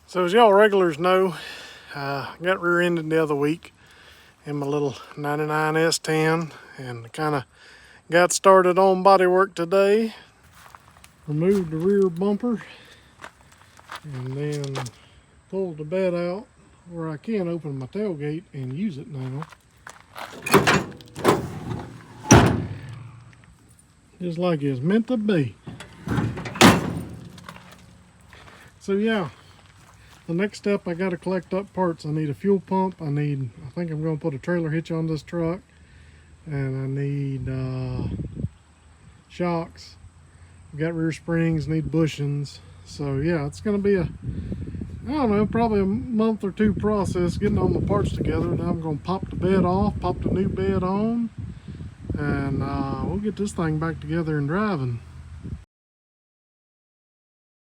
So as y'all regulars know, I got rear-ended the other week in my little 99 S10 and kind of got started on bodywork today. Removed the rear bumper and then pulled the bed out where I can open my tailgate and use it now. Just like it's meant to be. So yeah, the next step, I got to collect up parts. I need a fuel pump. I think I'm going to put a trailer hitch on this truck. And I need shocks. I've got rear springs, need bushings. So yeah, it's going to be I don't know, probably a month or two process getting all my parts together. Now I'm going to pop the bed off, pop the new bed on, and we'll get this thing back together and driving.